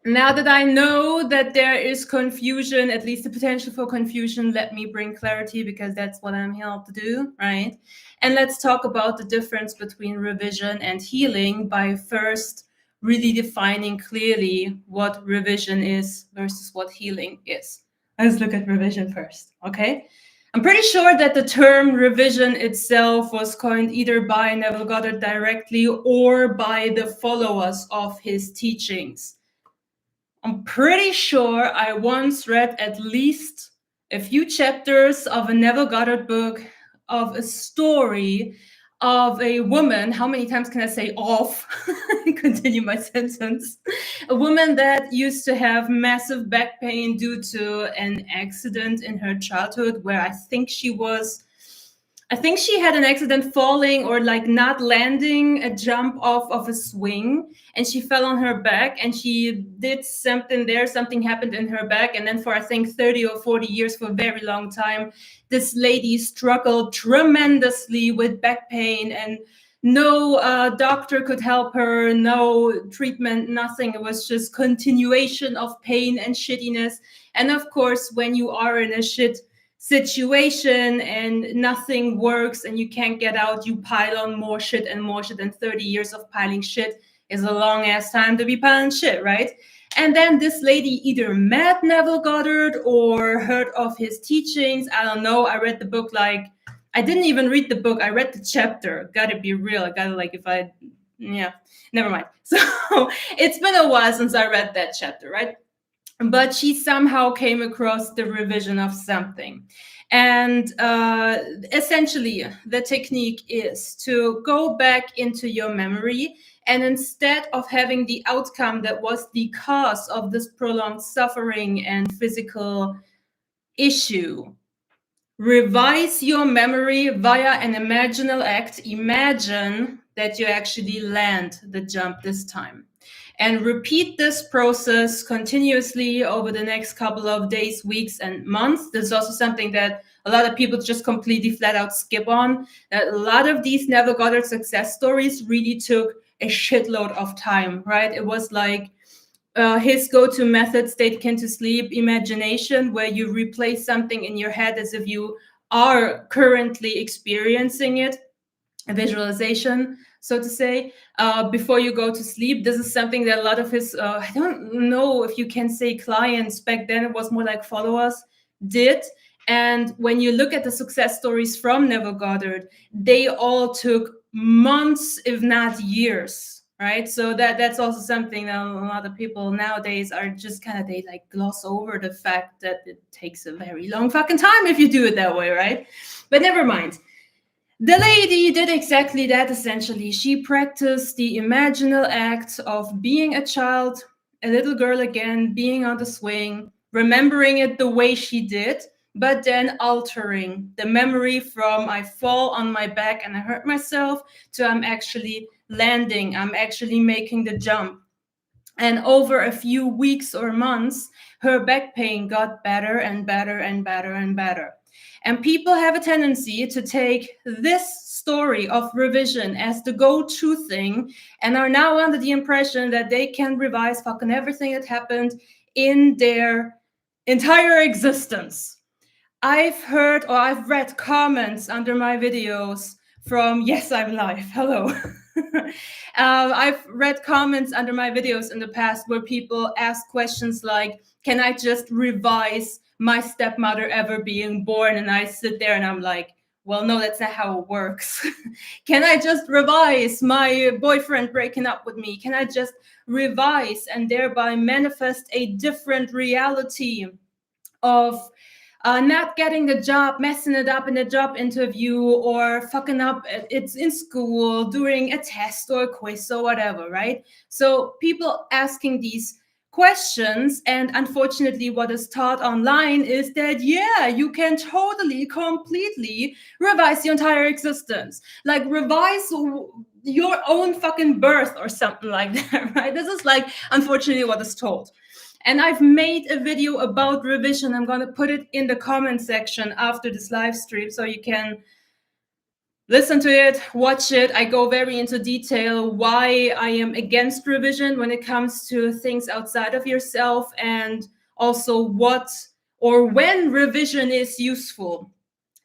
Now that I know that there is confusion, at least the potential for confusion, let me bring clarity, because that's what I'm here to do, right? And let's talk about the difference between revision and healing by first really defining clearly what revision is versus what healing is. Let's look at revision first, okay? I'm pretty sure that the term revision itself was coined either by Neville Goddard directly or by the followers of his teachings. I'm pretty sure I once read at least a few chapters of a Neville Goddard book of a story of a woman. How many times can I say of? Continue my sentence. A woman that used to have massive back pain due to an accident in her childhood, where I think she had an accident falling or like not landing a jump off of a swing, and she fell on her back and she did something there. Something happened in her back. And then for I think 30 or 40 years, for a very long time, this lady struggled tremendously with back pain, and no doctor could help her, no treatment, nothing. It was just continuation of pain and shittiness. And of course, when you are in a shit situation and nothing works and you can't get out, you pile on more shit and more shit. And 30 years of piling shit is a long ass time to be piling shit, right? And then this lady either met Neville Goddard or heard of his teachings. I don't know. I read the book, like, I didn't even read the book. I read the chapter. Gotta be real. I gotta, like, never mind. So it's been a while since I read that chapter, right? But she somehow came across the revision of something. And essentially, the technique is to go back into your memory, and instead of having the outcome that was the cause of this prolonged suffering and physical issue, revise your memory via an imaginal act. Imagine that you actually land the jump this time. And repeat this process continuously over the next couple of days, weeks, and months. This is also something that a lot of people just completely flat out skip on. A lot of these Neville Goddard success stories really took a shitload of time, right? It was like his go-to method, state akin to sleep, imagination, where you replay something in your head as if you are currently experiencing it, a visualization, so to say, before you go to sleep. This is something that a lot of his, I don't know if you can say clients, back then it was more like followers, did. And when you look at the success stories from Neville Goddard, they all took months, if not years, right? So that's also something that a lot of people nowadays are just kind of, they like gloss over the fact that it takes a very long fucking time if you do it that way, right? But never mind. The lady did exactly that, essentially. She practiced the imaginal act of being a child, a little girl again, being on the swing, remembering it the way she did, but then altering the memory from I fall on my back and I hurt myself to I'm actually landing, I'm actually making the jump. And over a few weeks or months, her back pain got better and better and better and better. And people have a tendency to take this story of revision as the go-to thing and are now under the impression that they can revise fucking everything that happened in their entire existence. I've heard or I've read comments under my videos from, yes, I'm live, hello. I've read comments under my videos in the past where people ask questions like, can I just revise my stepmother ever being born? And I sit there and I'm like, well, no, that's not how it works. Can I just revise my boyfriend breaking up with me? Can I just revise and thereby manifest a different reality of not getting the job, messing it up in a job interview, or fucking up it's in school during a test or a quiz or whatever, right? So people asking these questions, and unfortunately what is taught online is that, yeah, you can totally, completely revise your entire existence. Like revise your own fucking birth or something like that, right? This is like, unfortunately, what is told. And I've made a video about revision. I'm going to put it in the comment section after this live stream so you can listen to it, watch it. I go very into detail why I am against revision when it comes to things outside of yourself, and also what or when revision is useful.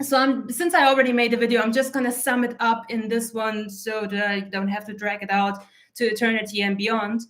So since I already made a video, I'm just going to sum it up in this one so that I don't have to drag it out to eternity and beyond.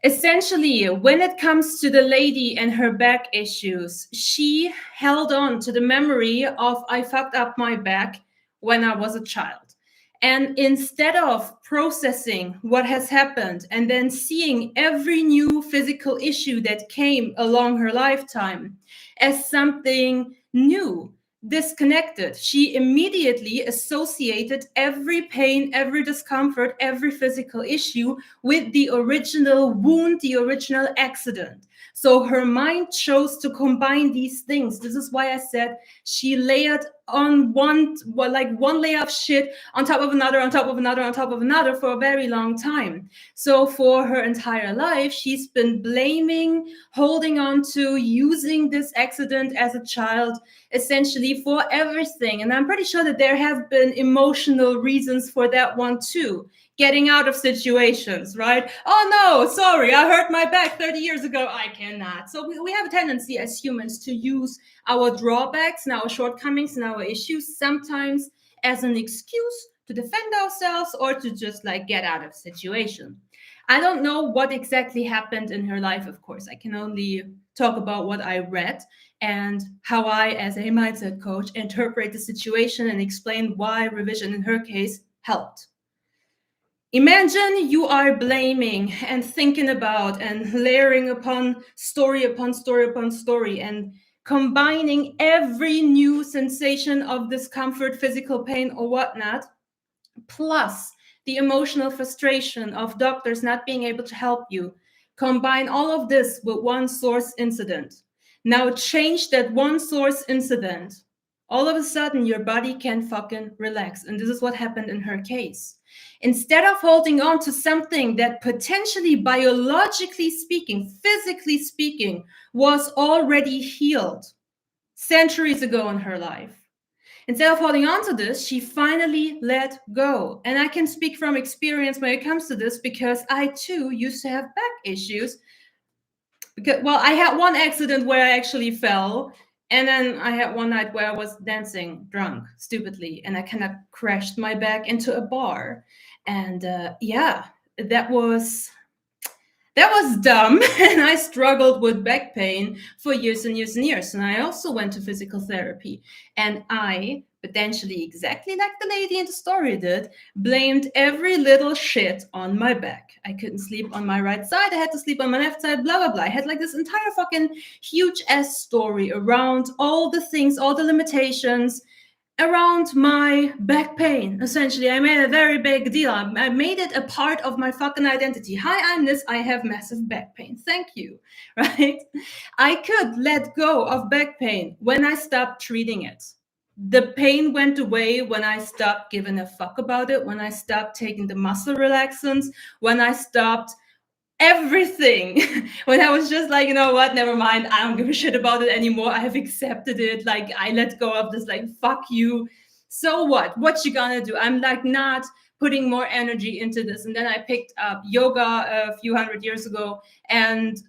Essentially, when it comes to the lady and her back issues, she held on to the memory of I fucked up my back when I was a child. And instead of processing what has happened and then seeing every new physical issue that came along her lifetime as something new, disconnected, she immediately associated every pain, every discomfort, every physical issue with the original wound, the original accident. So her mind chose to combine these things. This is why I said she layered on one layer of shit on top of another, on top of another, on top of another for a very long time. So for her entire life, she's been blaming, holding on to, using this accident as a child essentially for everything. And I'm pretty sure that there have been emotional reasons for that one too. Getting out of situations, right? Oh no, sorry, I hurt my back 30 years ago. I cannot. So we have a tendency as humans to use our drawbacks and our shortcomings and our issues sometimes as an excuse to defend ourselves or to just like get out of situation. I don't know what exactly happened in her life, of course. I can only talk about what I read and how I, as a mindset coach, interpret the situation and explain why revision in her case helped. Imagine you are blaming and thinking about and layering upon story upon story upon story and combining every new sensation of discomfort, physical pain, or whatnot, plus the emotional frustration of doctors not being able to help you. Combine all of this with one source incident. Now change that one source incident. All of a sudden, your body can fucking relax. And this is what happened in her case. Instead of holding on to something that potentially, biologically speaking, physically speaking, was already healed centuries ago in her life, instead of holding on to this, she finally let go. And I can speak from experience when it comes to this because I too used to have back issues. Because, well, I had one accident where I actually fell. And then I had one night where I was dancing drunk, stupidly, and I kind of crashed my back into a bar. And yeah, that was dumb. And I struggled with back pain for years and years and years. And I also went to physical therapy. And I, potentially exactly like the lady in the story did, blamed every little shit on my back. I couldn't sleep on my right side. I had to sleep on my left side, blah, blah, blah. I had like this entire fucking huge ass story around all the things, all the limitations around my back pain. Essentially, I made a very big deal. I made it a part of my fucking identity. Hi, I'm this. I have massive back pain. Thank you. Right? I could let go of back pain when I stopped treating it. The pain went away when I stopped giving a fuck about it, when I stopped taking the muscle relaxants, when I stopped everything. When I was just like, you know what, never mind, I don't give a shit about it anymore. I have accepted it. Like, I let go of this, like, fuck you. So what you gonna do? I'm like not putting more energy into this. And then I picked up yoga a few hundred years ago, and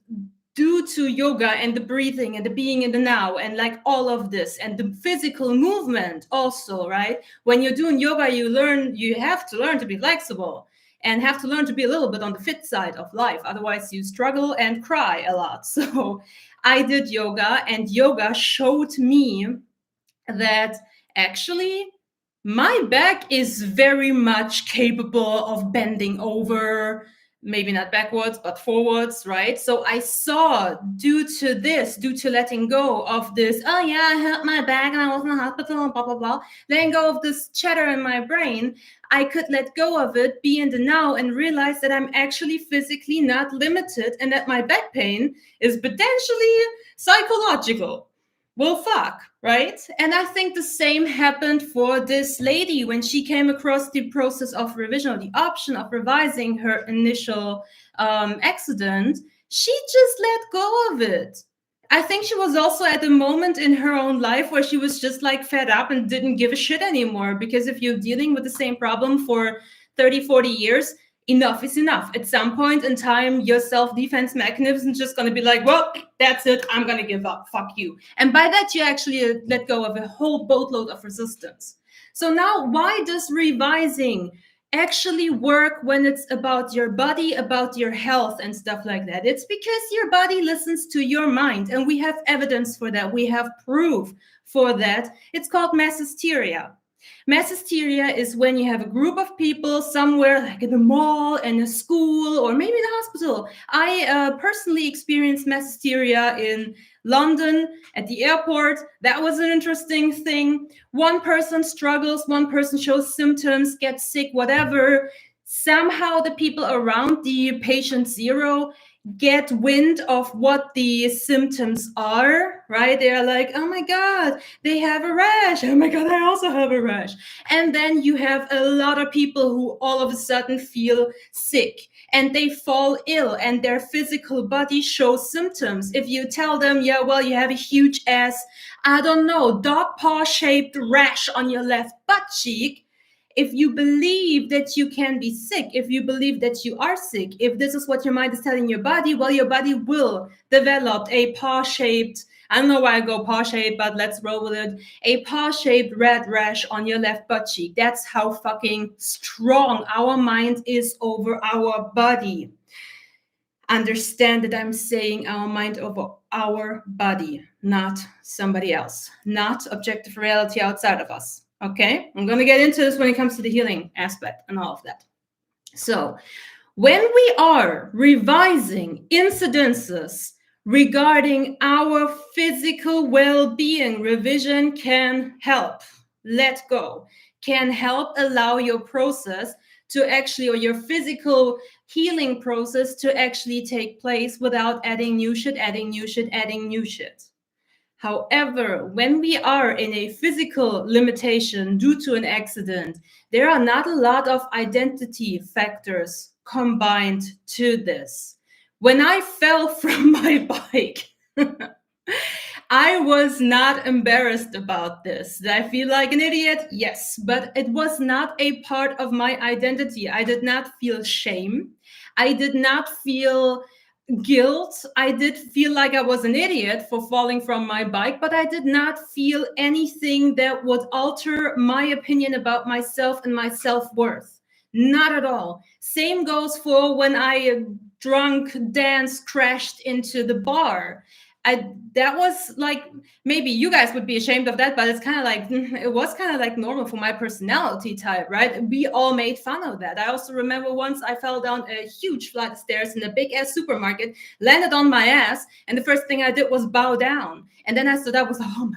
due to yoga and the breathing and the being in the now and like all of this and the physical movement also, right? When you're doing yoga, you have to learn to be flexible and have to learn to be a little bit on the fit side of life. Otherwise, you struggle and cry a lot. So I did yoga, and yoga showed me that actually my back is very much capable of bending over, maybe not backwards, but forwards, right? So I saw, due to letting go of this, oh yeah, I hurt my back and I was in the hospital, blah, blah, blah, letting go of this chatter in my brain, I could let go of it, be in the now, and realize that I'm actually physically not limited and that my back pain is potentially psychological. Well, fuck, right? And I think the same happened for this lady when she came across the process of revision, or the option of revising her initial accident. She just let go of it. I think she was also at a moment in her own life where she was just like fed up and didn't give a shit anymore. Because if you're dealing with the same problem for 30, 40 years, enough is enough. At some point in time, your self-defense mechanism is just going to be like, well, that's it. I'm going to give up. Fuck you. And by that, you actually let go of a whole boatload of resistance. So now, why does revising actually work when it's about your body, about your health and stuff like that? It's because your body listens to your mind, and we have evidence for that. We have proof for that. It's called mass hysteria. Mass hysteria is when you have a group of people somewhere, like in the mall, in a school, or maybe the hospital. I personally experienced mass hysteria in London at the airport. That was an interesting thing. One person struggles, one person shows symptoms, gets sick, whatever. Somehow the people around the patient zero get wind of what the symptoms are, right? They're like, oh my God, they have a rash. Oh my God, I also have a rash. And then you have a lot of people who all of a sudden feel sick and they fall ill and their physical body shows symptoms. If you tell them, yeah, well, you have a huge ass, I don't know, dog paw shaped rash on your left butt cheek, if you believe that you can be sick, if you believe that you are sick, if this is what your mind is telling your body, well, your body will develop a paw-shaped, I don't know why I go paw-shaped, but let's roll with it, a paw-shaped red rash on your left butt cheek. That's how fucking strong our mind is over our body. Understand that I'm saying our mind over our body, not somebody else, not objective reality outside of us. Okay, I'm going to get into this when it comes to the healing aspect and all of that. So, when we are revising incidences regarding our physical well-being, revision can help. Let go can help allow your process to actually, or your physical healing process to actually take place without adding new shit, adding new shit, adding new shit. However, when we are in a physical limitation due to an accident, there are not a lot of identity factors combined to this. When I fell from my bike, I was not embarrassed about this. Did I feel like an idiot? Yes, but it was not a part of my identity. I did not feel shame. I did not feel guilt. I did feel like I was an idiot for falling from my bike, but I did not feel anything that would alter my opinion about myself and my self-worth. Not at all. Same goes for when I drunk dance crashed into the bar. That was like, maybe you guys would be ashamed of that, but it's kind of like, it was kind of like normal for my personality type, right? We all made fun of that. I also remember once I fell down a huge flight of stairs in a big ass supermarket, landed on my ass, and the first thing I did was bow down. And then I stood up, was like, oh,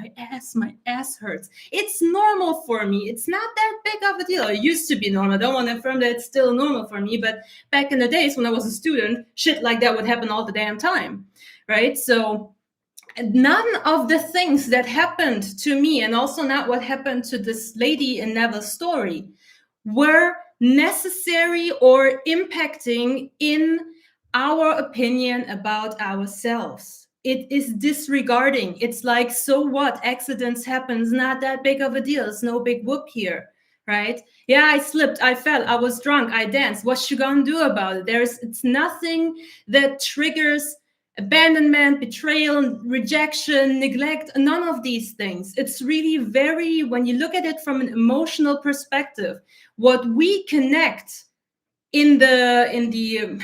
my ass hurts. It's normal for me. It's not that big of a deal. It used to be normal. I don't want to affirm that it's still normal for me, but back in the days when I was a student, shit like that would happen all the damn time, right? So none of the things that happened to me, and also not what happened to this lady in Neville's story, were necessary or impacting in our opinion about ourselves. It is disregarding. It's like, so what? Accidents happen. It's not that big of a deal. It's no big whoop here, right? Yeah, I slipped, I fell, I was drunk, I danced. What's she gonna do about it? It's nothing that triggers abandonment, betrayal, rejection, neglect, none of these things. It's really very, when you look at it from an emotional perspective, what we connect in the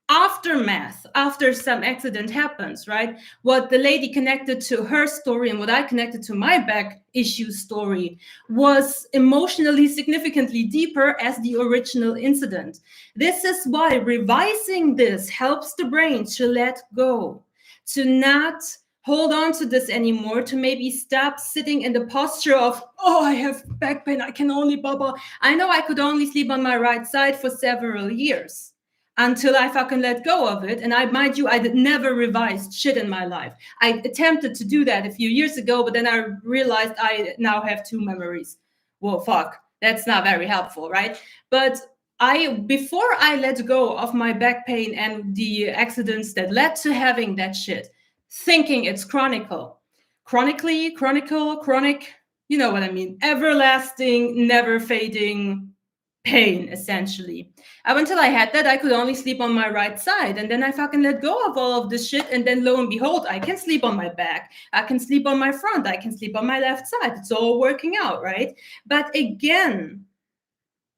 aftermath, after some accident happens, right? What the lady connected to her story and what I connected to my back issue story was emotionally significantly deeper as the original incident. This is why revising this helps the brain to let go, to not hold on to this anymore, to maybe stop sitting in the posture of, oh, I have back pain, I can only bubble. I know I could only sleep on my right side for several years, until I fucking let go of it. And mind you, I never revised shit in my life. I attempted to do that a few years ago, but then I realized I now have two memories. Well, fuck, that's not very helpful, right? But before I let go of my back pain and the accidents that led to having that shit, thinking it's chronic, you know what I mean, everlasting, never fading pain, essentially. Up until I had that, I could only sleep on my right side. And then I fucking let go of all of this shit. And then lo and behold, I can sleep on my back. I can sleep on my front. I can sleep on my left side. It's all working out, right? But again,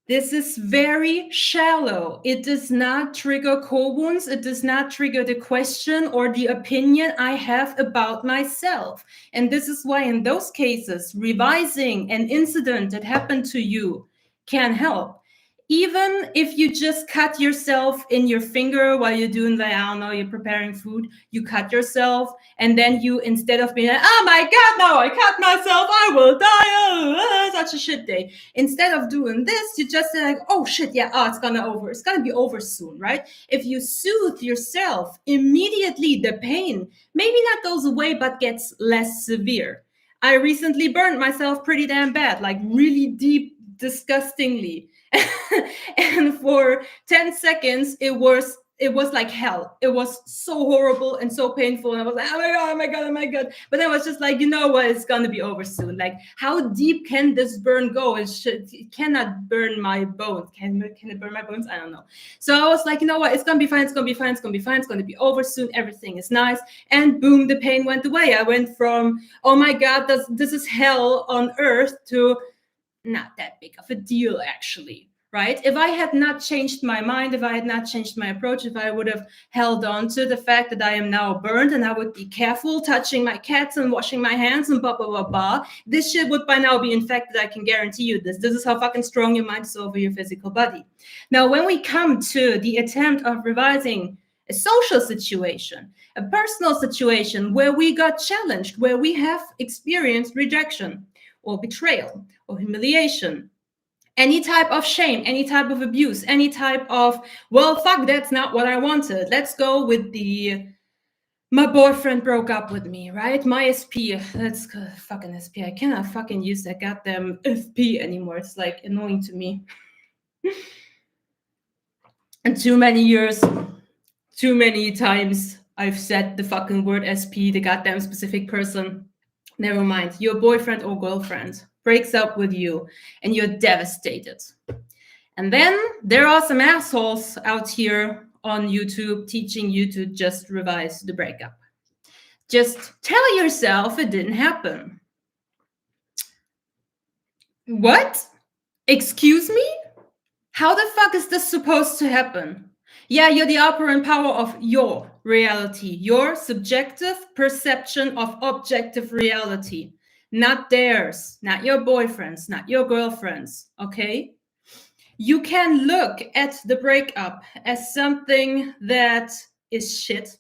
this is very shallow. It does not trigger core wounds. It does not trigger the question or the opinion I have about myself. And this is why in those cases, revising an incident that happened to you can help. Even if you just cut yourself in your finger while you're doing the, I don't know, you're preparing food, you cut yourself, and then you, instead of being like, oh my God, no, I cut myself, I will die, such a shit day. Instead of doing this, you just say like, oh shit, yeah, it's gonna be over soon, right? If you soothe yourself, immediately the pain maybe not goes away, but gets less severe. I recently burned myself pretty damn bad, like really deep, disgustingly. And for 10 seconds, it was like hell. It was so horrible and so painful. And I was like, oh my God, oh my God, oh my God. But I was just like, you know what? It's going to be over soon. Like, how deep can this burn go? It cannot burn my bones. Can it burn my bones? I don't know. So I was like, you know what? It's going to be fine. It's going to be fine. It's going to be fine. It's going to be over soon. Everything is nice. And boom, the pain went away. I went from, oh my God, this is hell on earth to not that big of a deal, actually. Right? If I had not changed my mind, if I had not changed my approach, if I would have held on to the fact that I am now burned and I would be careful touching my cats and washing my hands and blah, blah, blah, blah, this shit would by now be infected. I can guarantee you this. This is how fucking strong your mind is over your physical body. Now, when we come to the attempt of revising a social situation, a personal situation where we got challenged, where we have experienced rejection or betrayal or humiliation, any type of shame, any type of abuse, any type of, well, fuck, that's not what I wanted. Let's go with my boyfriend broke up with me, right? My SP, that's fucking SP. I cannot fucking use that goddamn FP anymore. It's like annoying to me. And too many years, too many times I've said the fucking word SP, the goddamn specific person. Never mind, your boyfriend or girlfriend breaks up with you and you're devastated. And then there are some assholes out here on YouTube teaching you to just revise the breakup. Just tell yourself it didn't happen. What? Excuse me? How the fuck is this supposed to happen? Yeah, you're the operant power of your reality, your subjective perception of objective reality, not theirs, not your boyfriend's, not your girlfriend's, okay? You can look at the breakup as something that is shit,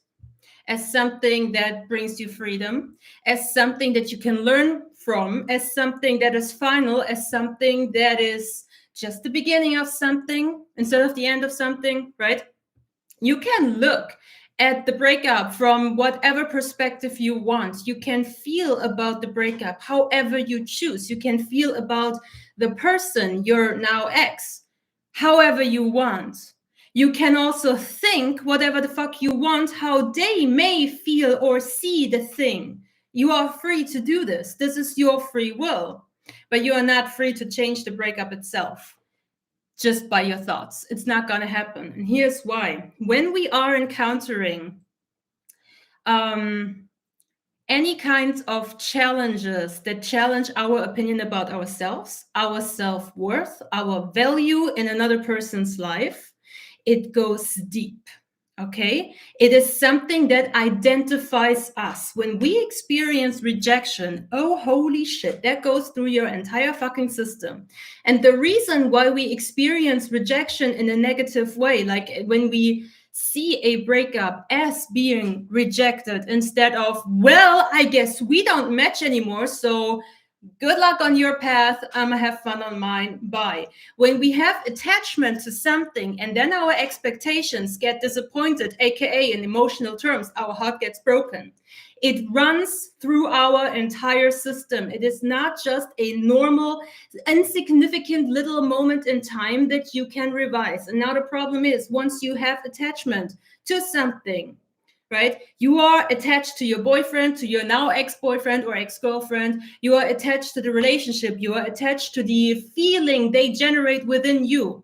as something that brings you freedom, as something that you can learn from, as something that is final, as something that is just the beginning of something instead of the end of something, right? You can look at the breakup from whatever perspective you want. You can feel about the breakup however you choose. You can feel about the person, your now ex, however you want. You can also think whatever the fuck you want, how they may feel or see the thing. You are free to do this. This is your free will. But you are not free to change the breakup itself just by your thoughts. It's not going to happen. And here's why. When we are encountering any kinds of challenges that challenge our opinion about ourselves, our self-worth, our value in another person's life, it goes deep. Okay, it is something that identifies us. When we experience rejection, oh, holy shit, that goes through your entire fucking system. And the reason why we experience rejection in a negative way, like when we see a breakup as being rejected instead of, well, I guess we don't match anymore, so good luck on your path. I'm gonna have fun on mine. Bye. When we have attachment to something and then our expectations get disappointed, aka in emotional terms, our heart gets broken. It runs through our entire system. It is not just a normal, insignificant little moment in time that you can revise. And now the problem is once you have attachment to something, right? You are attached to your boyfriend, to your now ex-boyfriend or ex-girlfriend. You are attached to the relationship. You are attached to the feeling they generate within you.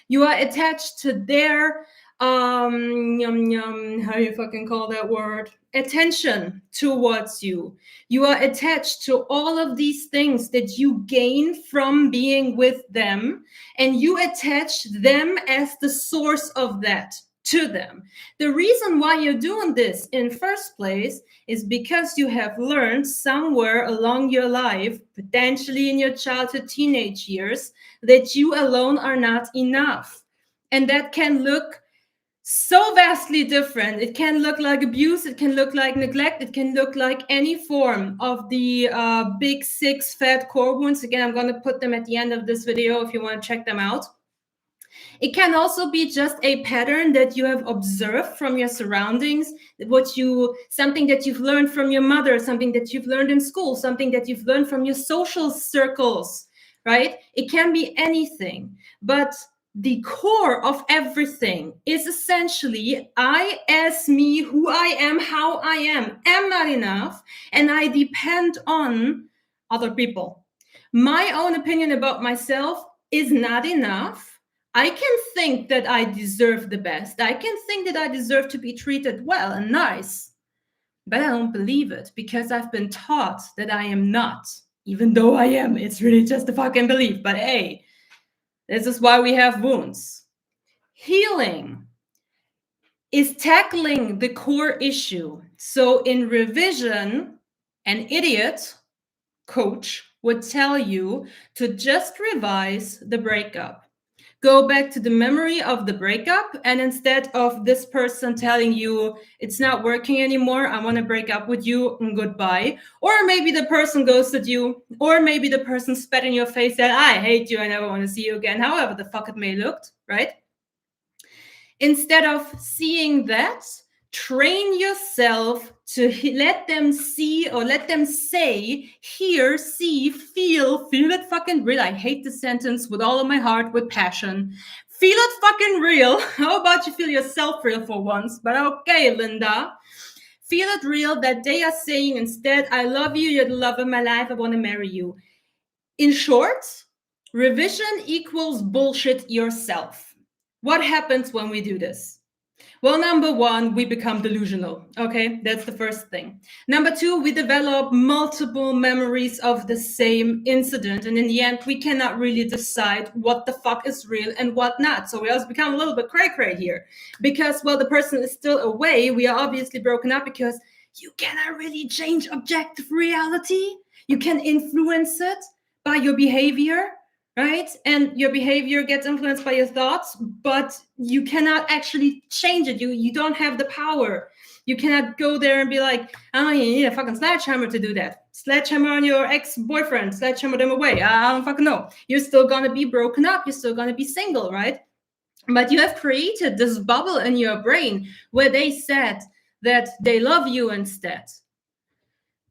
You are attached to their how do you fucking call that word? Attention towards you. You are attached to all of these things that you gain from being with them, and you attach them as the source of that to them. The reason why you're doing this in first place is because you have learned somewhere along your life, potentially in your childhood, teenage years, that you alone are not enough. And that can look so vastly different. It can look like abuse, it can look like neglect, it can look like any form of the big 6 fat core wounds. Again, I'm going to put them at the end of this video if you want to check them out. It can also be just a pattern that you have observed from your surroundings, something that you've learned from your mother, something that you've learned in school, something that you've learned from your social circles, right? It can be anything, but the core of everything is essentially I, as me, who I am, how I am not enough, and I depend on other people. My own opinion about myself is not enough. I can think that I deserve the best. I can think that I deserve to be treated well and nice, but I don't believe it because I've been taught that I am not, even though I am. It's really just a fucking belief. But hey, this is why we have wounds. Healing is tackling the core issue. So in revision, an idiot coach would tell you to just revise the breakup. Go back to the memory of the breakup, and instead of this person telling you it's not working anymore, I want to break up with you and goodbye, or maybe the person ghosted you, or maybe the person spat in your face that I hate you, I never want to see you again, however the fuck it may looked, right? Instead of seeing that, train yourself to let them see or let them say, hear, see, feel it fucking real. I hate this sentence with all of my heart, with passion. Feel it fucking real. How about you feel yourself real for once? But okay, Linda. Feel it real that they are saying instead, I love you, you're the love of my life, I want to marry you. In short, revision equals bullshit yourself. What happens when we do this? Well, number one, we become delusional. Okay, that's the first thing. Number two, we develop multiple memories of the same incident. And in the end, we cannot really decide what the fuck is real and what not. So we also become a little bit cray-cray here. Because, well, the person is still away. We are obviously broken up because you cannot really change objective reality. You can influence it by your behavior, right? And your behavior gets influenced by your thoughts, but you cannot actually change it. You don't have the power. You cannot go there and be like, oh, you need a fucking sledgehammer to do that. Sledgehammer on your ex-boyfriend, sledgehammer them away. I don't fucking know. You're still gonna be broken up. You're still gonna be single, right? But you have created this bubble in your brain where they said that they love you instead.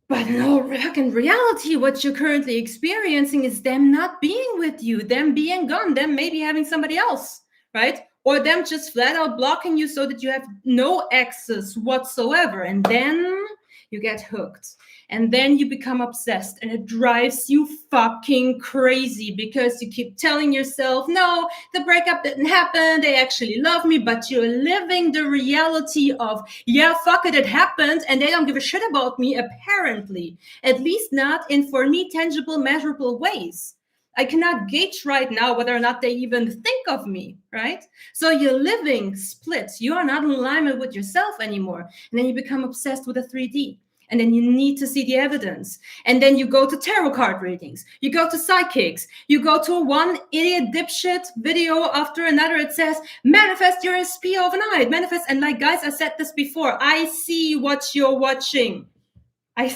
But no, in reality, what you're currently experiencing is them not being with you, them being gone, them maybe having somebody else, right? Or them just flat out blocking you so that you have no access whatsoever. And then you get hooked. And then you become obsessed, and it drives you fucking crazy because you keep telling yourself, no, the breakup didn't happen. They actually love me. But you're living the reality of, yeah, fuck it, it happened. And they don't give a shit about me, apparently. At least not in, for me, tangible, measurable ways. I cannot gauge right now whether or not they even think of me, right? So you're living split. You are not in alignment with yourself anymore. And then you become obsessed with a 3D. And then you need to see the evidence. And then you go to tarot card readings. You go to psychics. You go to one idiot dipshit video after another. It says, manifest your SP overnight. Manifest. And like, guys, I said this before. I see what you're watching. I'm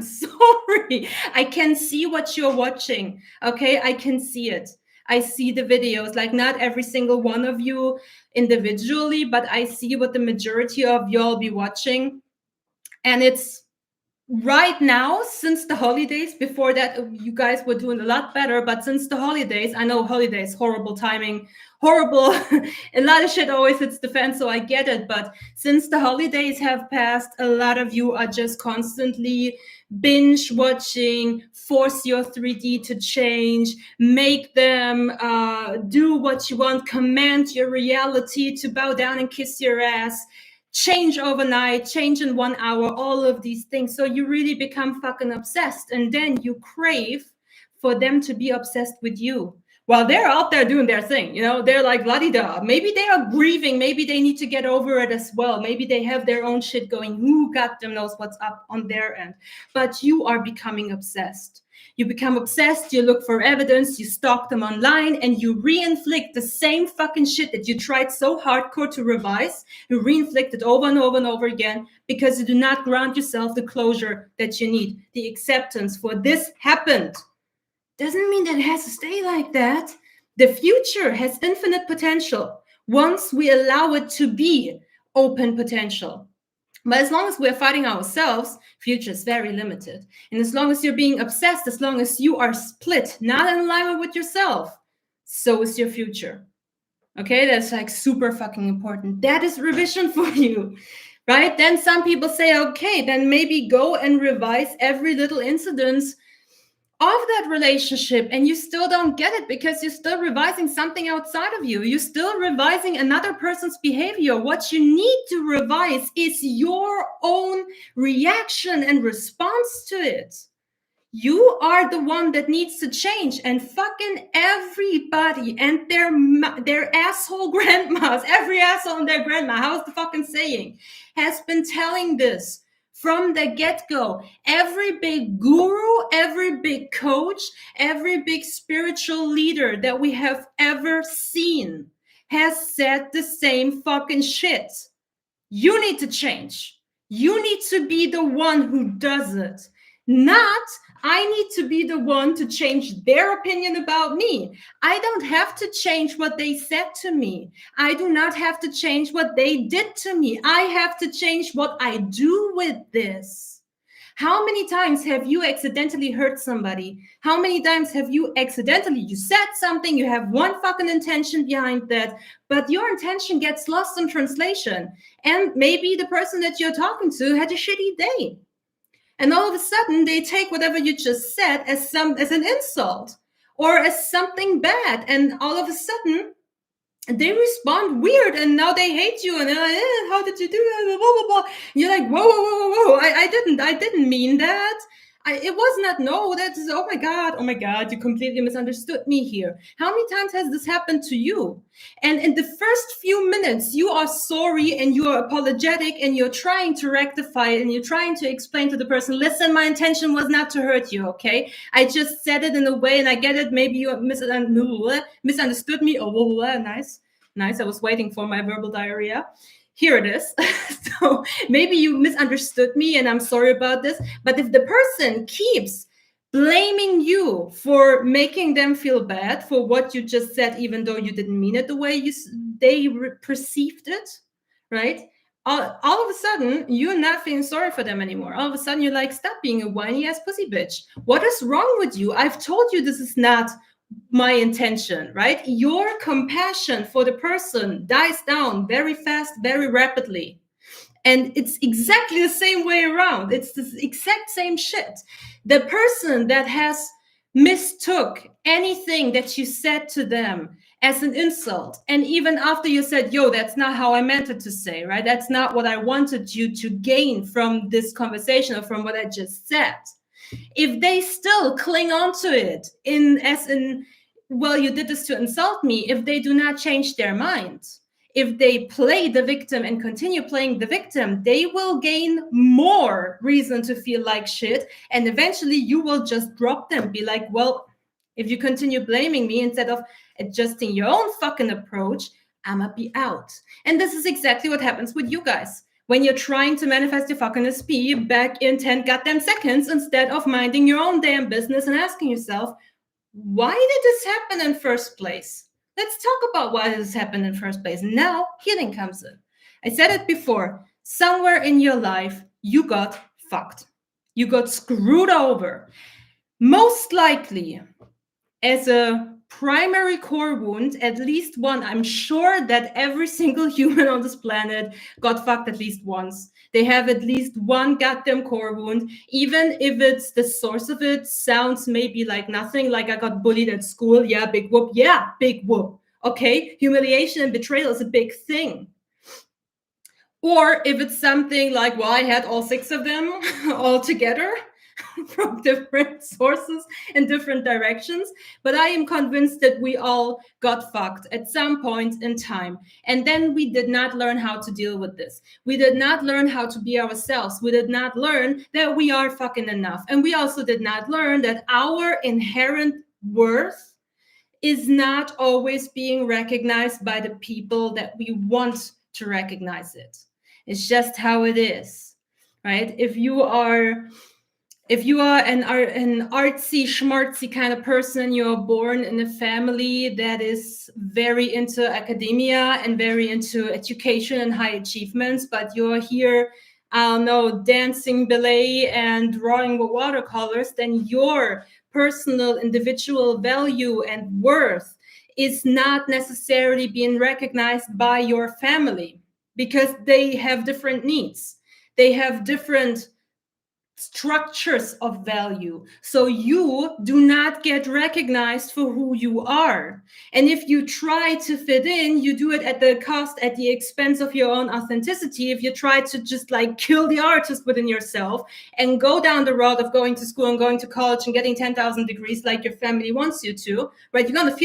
sorry. I can see what you're watching. Okay, I can see it. I see the videos, like not every single one of you individually, but I see what the majority of y'all be watching. And it's right now, since the holidays. Before that, you guys were doing a lot better, but since the holidays, I know holidays, horrible timing, horrible. A lot of shit always hits the fan, so I get it. But since the holidays have passed, a lot of you are just constantly binge watching, force your 3D to change, make them do what you want, command your reality to bow down and kiss your ass, change overnight, change in 1 hour, all of these things. So you really become fucking obsessed, and then you crave for them to be obsessed with you while they're out there doing their thing. You know, they're like la-di-da. Maybe they are grieving. Maybe they need to get over it as well. Maybe they have their own shit going. Who got them knows what's up on their end. But you are becoming obsessed. You become obsessed, you look for evidence, you stalk them online, and you reinflict the same fucking shit that you tried so hardcore to revise. You reinflict it over and over and over again because you do not grant yourself the closure that you need, the acceptance for this happened. Doesn't mean that it has to stay like that. The future has infinite potential once we allow it to be open potential. But as long as we're fighting ourselves, future is very limited. And as long as you're being obsessed, as long as you are split, not in alignment with yourself, so is your future. Okay, that's like super fucking important. That is revision for you, right? Then some people say, okay, then maybe go and revise every little incident of that relationship, and you still don't get it because you're still revising something outside of you. You're still revising another person's behavior. What you need to revise is your own reaction and response to it. You are the one that needs to change, and fucking everybody and their asshole grandmas, every asshole and their grandma, how's the fucking saying, has been telling this from the get-go. Every big guru, every big coach, every big spiritual leader that we have ever seen has said the same fucking shit. You need to change. You need to be the one who does it. Not, I need to be the one to change their opinion about me. I don't have to change what they said to me. I do not have to change what they did to me. I have to change what I do with this. How many times have you accidentally hurt somebody? How many times have you said something, you have one fucking intention behind that, but your intention gets lost in translation. And maybe the person that you're talking to had a shitty day. And all of a sudden, they take whatever you just said as an insult or as something bad. And all of a sudden, they respond weird, and now they hate you, and they're like, how did you do that? Blah, blah, blah. You're like, whoa, whoa, whoa, whoa. I didn't mean that. It was not, no, that's, oh my God, you completely misunderstood me here. How many times has this happened to you? And in the first few minutes, you are sorry and you are apologetic and you're trying to rectify it and you're trying to explain to the person, listen, my intention was not to hurt you, okay? I just said it in a way, and I get it, maybe you misunderstood me. Oh, nice. I was waiting for my verbal diarrhea. Here it is. So maybe you misunderstood me and I'm sorry about this. But if the person keeps blaming you for making them feel bad for what you just said, even though you didn't mean it the way they perceived it, right? All of a sudden, you're not feeling sorry for them anymore. All of a sudden, you're like, stop being a whiny ass pussy bitch. What is wrong with you? I've told you this is not my intention, right? Your compassion for the person dies down very fast, very rapidly. And it's exactly the same way around. It's the exact same shit. The person that has mistook anything that you said to them as an insult, and even after you said, yo, that's not how I meant it to say, right? That's not what I wanted you to gain from this conversation or from what I just said. If they still cling on to it well, you did this to insult me, if they do not change their mind, if they play the victim and continue playing the victim, they will gain more reason to feel like shit. And eventually you will just drop them, be like, well, if you continue blaming me instead of adjusting your own fucking approach, I'ma be out. And this is exactly what happens with you guys. When you're trying to manifest your fucking SP back in 10 goddamn seconds instead of minding your own damn business and asking yourself, why did this happen in first place? Let's talk about why this happened in first place. Now, healing comes in. I said it before. Somewhere in your life, you got fucked. You got screwed over. Most likely as a primary core wound, at least one. I'm sure that every single human on this planet got fucked at least once. They have at least one goddamn core wound, even if it's the source of it sounds maybe like nothing, like I got bullied at school. Yeah, big whoop. Yeah, big whoop. Okay, humiliation and betrayal is a big thing. Or if it's something like, well, I had all 6 of them all together from different sources and different directions. But I am convinced that we all got fucked at some point in time. And then we did not learn how to deal with this. We did not learn how to be ourselves. We did not learn that we are fucking enough. And we also did not learn that our inherent worth is not always being recognized by the people that we want to recognize it. It's just how it is, right? If you are an artsy schmartsy kind of person, you're born in a family that is very into academia and very into education and high achievements, but you're here, I don't know, dancing ballet and drawing with watercolors, then your personal individual value and worth is not necessarily being recognized by your family, because they have different needs. They have different structures of value. So you do not get recognized for who you are. And if you try to fit in, you do it at the cost, at the expense of your own authenticity. If you try to just like kill the artist within yourself and go down the road of going to school and going to college and getting 10,000 degrees like your family wants you to, right? You're going to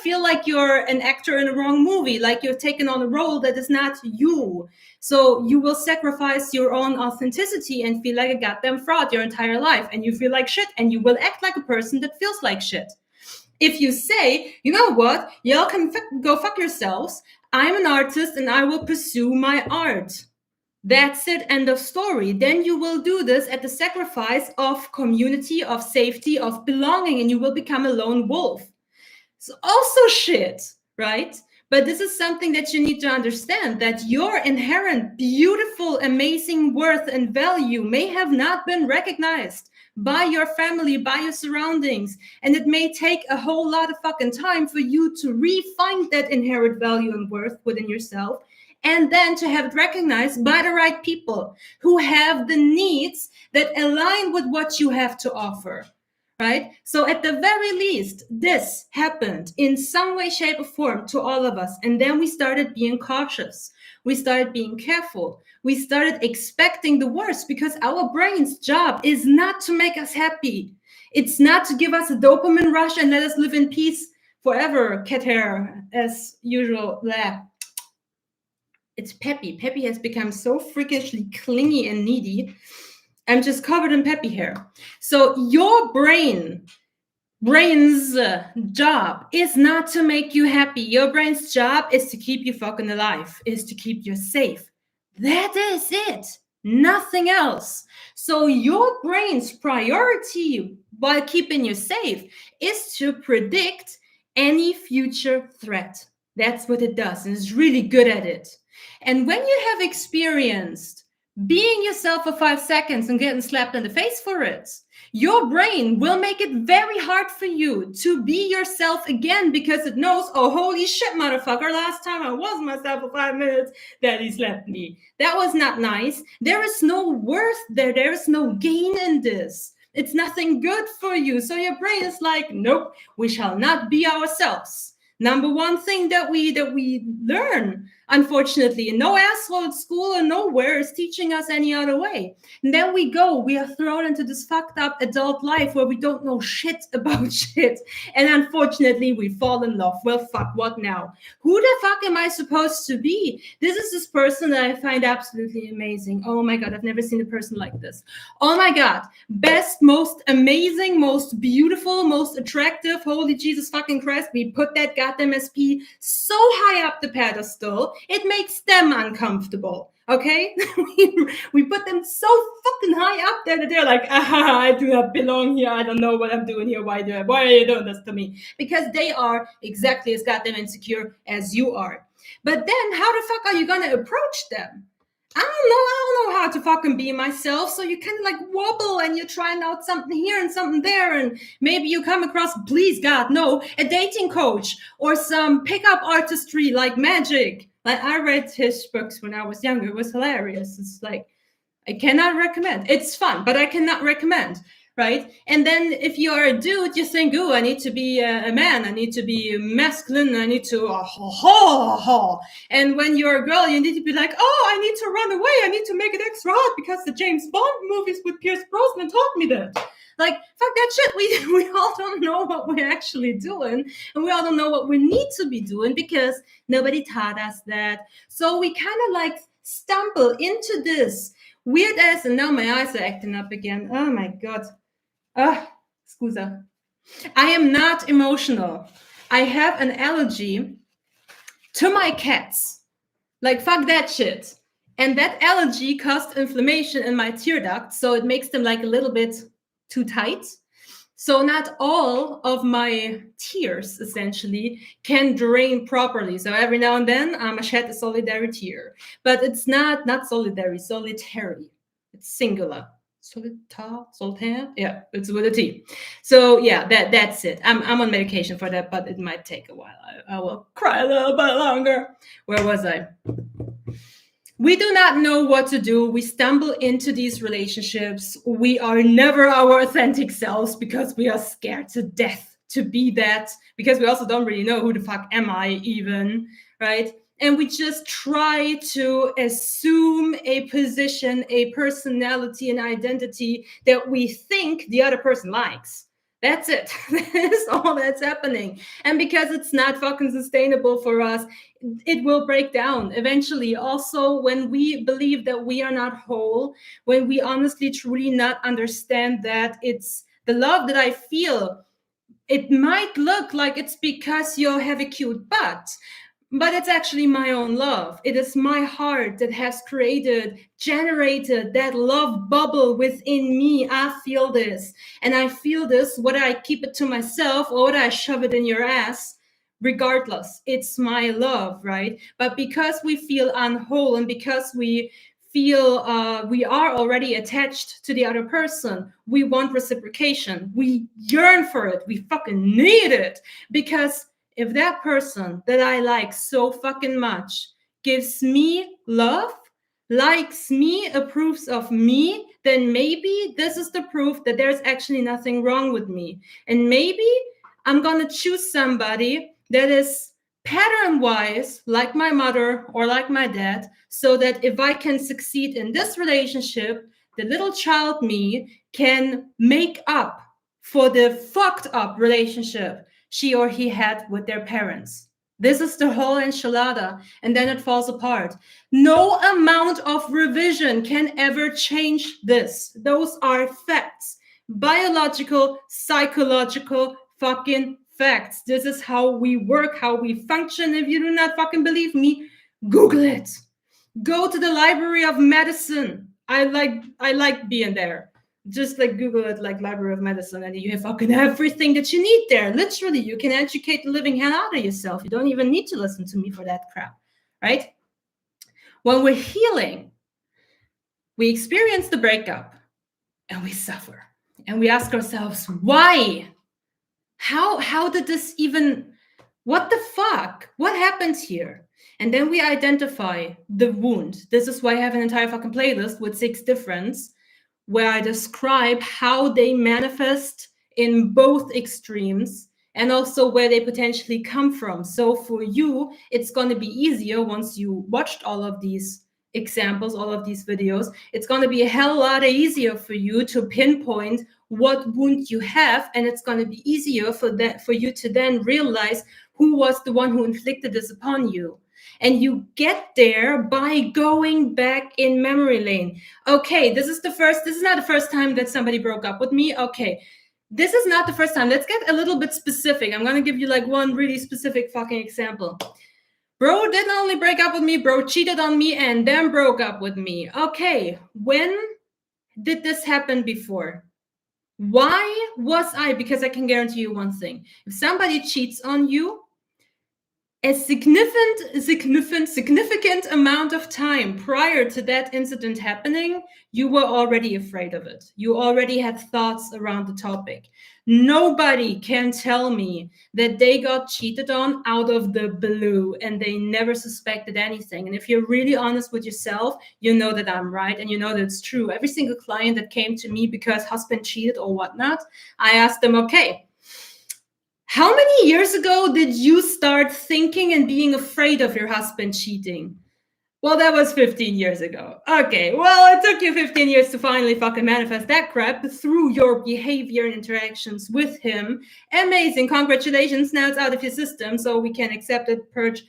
feel like you're an actor in a wrong movie, like you've taken on a role that is not you. So you will sacrifice your own authenticity and feel like a goddamn fraud your entire life. And you feel like shit, and you will act like a person that feels like shit. If you say, you know what, y'all can go fuck yourselves. I'm an artist and I will pursue my art. That's it, end of story. Then you will do this at the sacrifice of community, of safety, of belonging, and you will become a lone wolf. It's also shit, right? But this is something that you need to understand, that your inherent, beautiful, amazing worth and value may have not been recognized by your family, by your surroundings. And it may take a whole lot of fucking time for you to re-find that inherent value and worth within yourself, and then to have it recognized by the right people who have the needs that align with what you have to offer. Right? So at the very least, this happened in some way, shape, or form to all of us. And then we started being cautious. We started being careful. We started expecting the worst, because our brain's job is not to make us happy. It's not to give us a dopamine rush and let us live in peace forever. Cat hair, as usual. Blah. It's Peppy. Peppy has become so freakishly clingy and needy. I'm just covered in peppy hair. So your brain's job is not to make you happy. Your brain's job is to keep you fucking alive, is to keep you safe. That is it. Nothing else. So your brain's priority while keeping you safe is to predict any future threat. That's what it does, and it's really good at it. And when you have experienced being yourself for 5 seconds and getting slapped in the face for it, your brain will make it very hard for you to be yourself again, because it knows, oh, holy shit, motherfucker, last time I was myself for 5 minutes, daddy slapped me. That was not nice. There is no worth there. There is no gain in this. It's nothing good for you. So your brain is like, nope, we shall not be ourselves. Number one thing that we learn, unfortunately, and no asshole at school or nowhere is teaching us any other way. And then we are thrown into this fucked up adult life where we don't know shit about shit. And unfortunately, we fall in love. Well, fuck, what now? Who the fuck am I supposed to be? This is this person that I find absolutely amazing. Oh my God, I've never seen a person like this. Oh my God, best, most amazing, most beautiful, most attractive. Holy Jesus fucking Christ, we put that goddamn SP so high up the pedestal, it makes them uncomfortable. Okay, we put them so fucking high up there that they're like, I do not belong here. I don't know what I'm doing here. Why are you doing this to me? Because they are exactly as goddamn insecure as you are. But then how the fuck are you gonna approach them? I don't know how to fucking be myself. So you kind of like wobble and you're trying out something here and something there. And maybe you come across, please God, no, a dating coach or some pickup artistry like magic. Like I read his books when I was younger. It was hilarious. It's like, I cannot recommend. It's fun, but I cannot recommend. Right. And then if you are a dude, you think, oh, I need to be a man. I need to be masculine. I need to, And when you're a girl, you need to be like, oh, I need to run away. I need to make it extra hot because the James Bond movies with Pierce Brosnan taught me that. Like, fuck that shit. We all don't know what we're actually doing. And we all don't know what we need to be doing because nobody taught us that. So we kind of like stumble into this weird ass, and now my eyes are acting up again. Oh my God. Scusa. I am not emotional. I have an allergy to my cats. Like, fuck that shit. And that allergy caused inflammation in my tear duct, so it makes them like a little bit too tight. So not all of my tears essentially can drain properly. So every now and then I shed a solitary tear, but it's not solitary, solitary. It's singular. Solitaire, yeah, it's with a T. So yeah, that's it. I'm on medication for that, but it might take a while. I will cry a little bit longer. Where was I? We do not know what to do. We stumble into these relationships. We are never our authentic selves because we are scared to death to be that, because we also don't really know who the fuck am I even, right? And we just try to assume a position, a personality, an identity that we think the other person likes. That's it. That's all that's happening. And because it's not fucking sustainable for us, it will break down eventually. Also, when we believe that we are not whole, when we honestly, truly not understand that it's the love that I feel, it might look like it's because you have a cute butt, but it's actually my own love. It is my heart that has generated that love bubble within me. I feel this, and I feel this whether I keep it to myself or whether I shove it in your ass. Regardless, it's my love, right? But because we feel unwhole and because we feel we are already attached to the other person, we want reciprocation. We yearn for it. We fucking need it. Because if that person that I like so fucking much gives me love, likes me, approves of me, then maybe this is the proof that there's actually nothing wrong with me. And maybe I'm going to choose somebody that is pattern-wise like my mother or like my dad, so that if I can succeed in this relationship, the little child me can make up for the fucked up relationship she or he had with their parents. This is the whole enchilada, and then it falls apart. No amount of revision can ever change this. Those are facts. Biological, psychological, fucking facts. This is how we work, how we function. If you do not fucking believe me, Google it. Go to the Library of Medicine. I like being there. Just like Google it, like Library of Medicine, and you have fucking everything that you need there. Literally, you can educate the living hell out of yourself. You don't even need to listen to me for that crap, right? When we're healing, we experience the breakup and we suffer. And we ask ourselves, why? How did this even, what the fuck? What happened here? And then we identify the wound. This is why I have an entire fucking playlist with 6 differents, where I describe how they manifest in both extremes and also where they potentially come from. So for you, it's going to be easier once you watched all of these examples, all of these videos. It's going to be a hell lot easier for you to pinpoint what wound you have, and it's going to be easier for you to then realize who was the one who inflicted this upon you. And you get there by going back in memory lane. Okay, this is not the first time that somebody broke up with me. Okay, this is not the first time. Let's get a little bit specific. I'm going to give you like one really specific fucking example. Bro didn't only break up with me, bro cheated on me and then broke up with me. Okay, when did this happen before? Why was I? Because I can guarantee you one thing. If somebody cheats on you, a significant amount of time prior to that incident happening, you were already afraid of it. You already had thoughts around the topic. Nobody can tell me that they got cheated on out of the blue and they never suspected anything. And if you're really honest with yourself, you know that I'm right and you know that it's true. Every single client that came to me because husband cheated or whatnot, I asked them, okay, how many years ago did you start thinking and being afraid of your husband cheating? Well, that was 15 years ago. Okay, well, it took you 15 years to finally fucking manifest that crap through your behavior and interactions with him. Amazing, congratulations, now it's out of your system, so we can accept it, purge,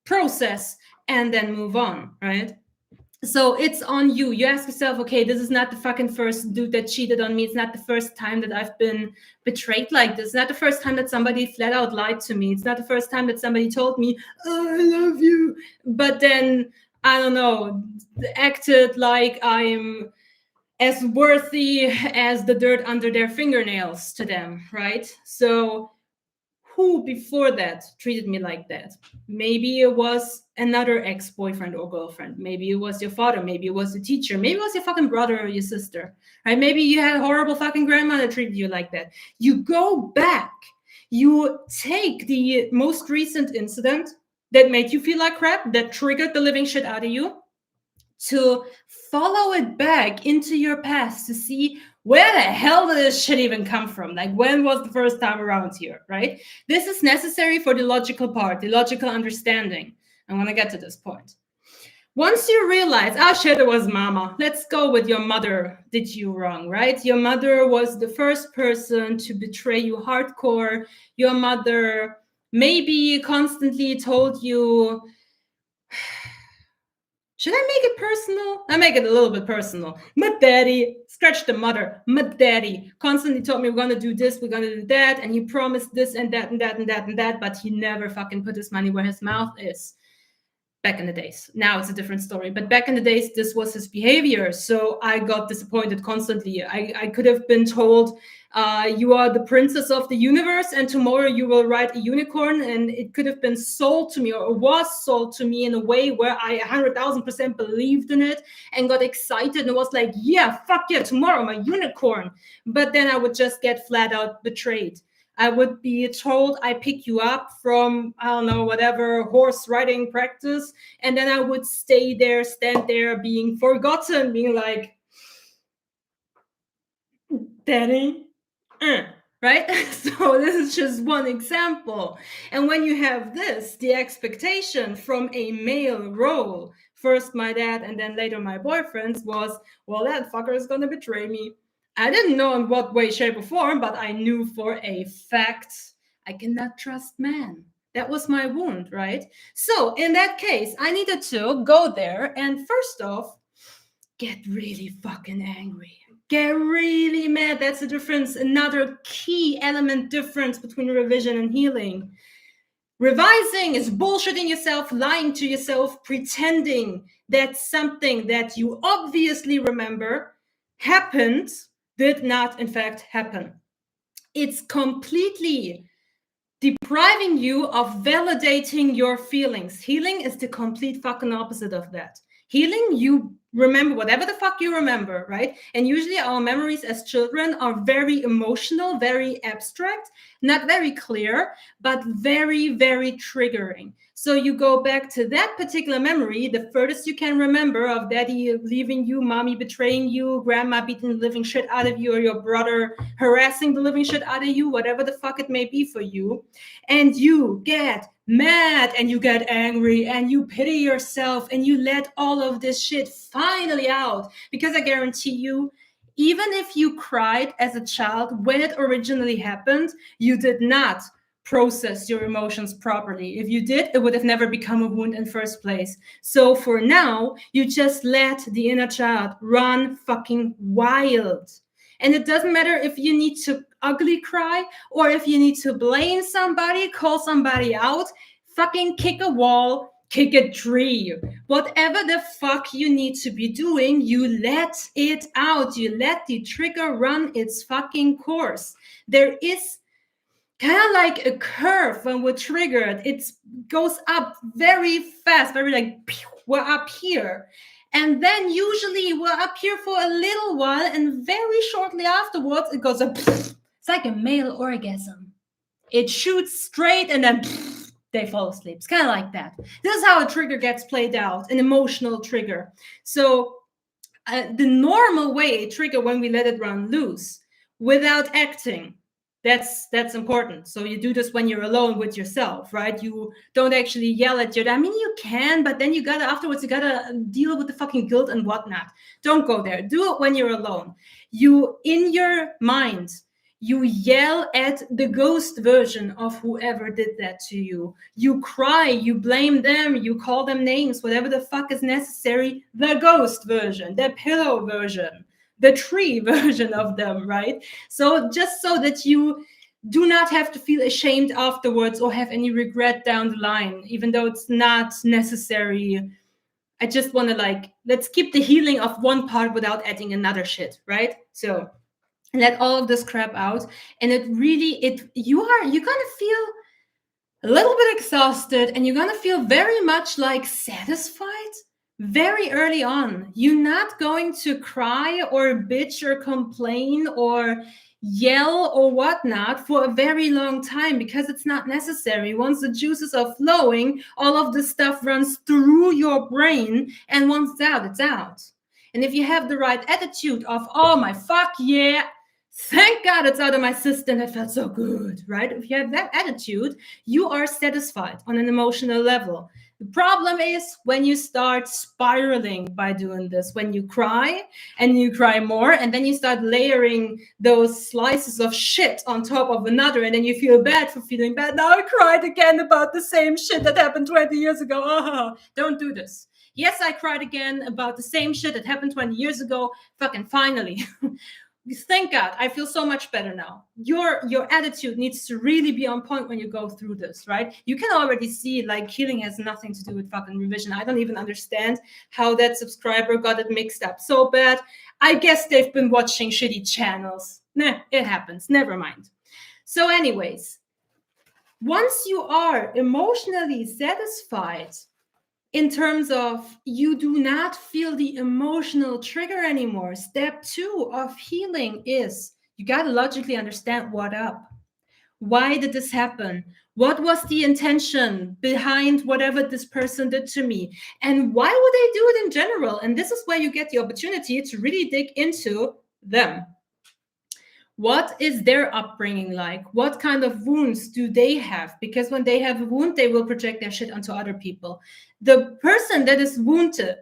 process, and then move on, right? So it's on you. You ask yourself, okay, this is not the fucking first dude that cheated on me. It's not the first time that I've been betrayed like this. It's not the first time that somebody flat out lied to me. It's not the first time that somebody told me, oh, I love you. But then, I don't know, acted like I'm as worthy as the dirt under their fingernails to them, right? So who before that treated me like that? Maybe it was another ex-boyfriend or girlfriend. Maybe it was your father. Maybe it was the teacher. Maybe it was your fucking brother or your sister. Right? Maybe you had a horrible fucking grandma that treated you like that. You go back. You take the most recent incident that made you feel like crap, that triggered the living shit out of you, to follow it back into your past to see where the hell did this shit even come from? Like, when was the first time around here, right? This is necessary for the logical part, the logical understanding. I want to get to this point. Once you realize, oh shit, it was mama. Let's go with your mother did you wrong, right? Your mother was the first person to betray you hardcore. Your mother maybe constantly told you, should I make it personal? I make it a little bit personal. My daddy, scratch the mother, my daddy constantly told me we're going to do this, we're going to do that. And he promised this and that and that and that and that, but he never fucking put his money where his mouth is. Back in the days. Now it's a different story. But back in the days, this was his behavior. So I got disappointed constantly. I could have been told, you are the princess of the universe and tomorrow you will ride a unicorn. And it could have been sold to me or was sold to me in a way where I 100,000% believed in it and got excited and was like, yeah, fuck yeah, tomorrow, my unicorn. But then I would just get flat out betrayed. I would be told I pick you up from, I don't know, whatever horse riding practice. And then I would stand there being forgotten, being like, Daddy, right? So this is just one example. And when you have this, the expectation from a male role, first my dad and then later my boyfriend's, was, well, that fucker is going to betray me. I didn't know in what way, shape, or form, but I knew for a fact I cannot trust man. That was my wound, right? So in that case, I needed to go there and first off, get really fucking angry. Get really mad. That's the difference. Another key element difference between revision and healing. Revising is bullshitting yourself, lying to yourself, pretending that something that you obviously remember happened did not, in fact, happen. It's completely depriving you of validating your feelings. Healing is the complete fucking opposite of that. Healing, you remember whatever the fuck you remember, right? And usually our memories as children are very emotional, very abstract, not very clear, but very, very triggering. So you go back to that particular memory, the furthest you can remember of daddy leaving you, mommy betraying you, grandma beating the living shit out of you, or your brother harassing the living shit out of you, whatever the fuck it may be for you. And you get mad and you get angry and you pity yourself and you let all of this shit finally out. Because I guarantee you, even if you cried as a child when it originally happened, you did not process your emotions properly. If you did, it would have never become a wound in first place. So for now, you just let the inner child run fucking wild. And it doesn't matter if you need to ugly cry or if you need to blame somebody, call somebody out, fucking kick a wall, kick a tree. Whatever the fuck you need to be doing, you let it out. You let the trigger run its fucking course. There is kind of like a curve when we're triggered. It goes up very fast, very like, we're up here. And then usually we're up here for a little while, and very shortly afterwards, it goes up. It's like a male orgasm. It shoots straight and then they fall asleep. It's kind of like that. This is how a trigger gets played out, an emotional trigger. So the normal way a trigger, when we let it run loose without acting, that's important. So you do this when you're alone with yourself, right? You don't actually yell at your, I mean, you can, but then you gotta, afterwards, you gotta deal with the fucking guilt and whatnot. Don't go there. Do it when you're alone. You, in your mind, you yell at the ghost version of whoever did that to you. You cry, you blame them, you call them names, whatever the fuck is necessary. The ghost version, the pillow version, the tree version of them, right? So just so that you do not have to feel ashamed afterwards or have any regret down the line, even though it's not necessary. I just want to like, let's keep the healing of one part without adding another shit, right? So let all of this crap out, and it really, you're gonna feel a little bit exhausted, and you're gonna feel very much like satisfied very early on. You're not going to cry or bitch or complain or yell or whatnot for a very long time, because it's not necessary. Once the juices are flowing, all of this stuff runs through your brain, and once it's out, it's out. And if you have the right attitude of, oh my fuck yeah, thank God it's out of my system, that felt so good, right? If you have that attitude, you are satisfied on an emotional level. The problem is when you start spiraling by doing this, when you cry and you cry more, and then you start layering those slices of shit on top of another, and then you feel bad for feeling bad. Now I cried again about the same shit that happened 20 years ago. Oh, don't do this. Yes, I cried again about the same shit that happened 20 years ago. Fucking finally. Thank God, I feel so much better now. Your attitude needs to really be on point when you go through this, right? You can already see, like, healing has nothing to do with fucking revision. I don't even understand how that subscriber got it mixed up so bad. I guess they've been watching shitty channels. Nah, it happens. Never mind. So anyways, once you are emotionally satisfied, in terms of you do not feel the emotional trigger anymore, step 2 of healing is you got to logically understand what up. Why did this happen? What was the intention behind whatever this person did to me? And why would they do it in general? And this is where you get the opportunity to really dig into them. What is their upbringing like? What kind of wounds do they have? Because when they have a wound, they will project their shit onto other people. The person that is wounded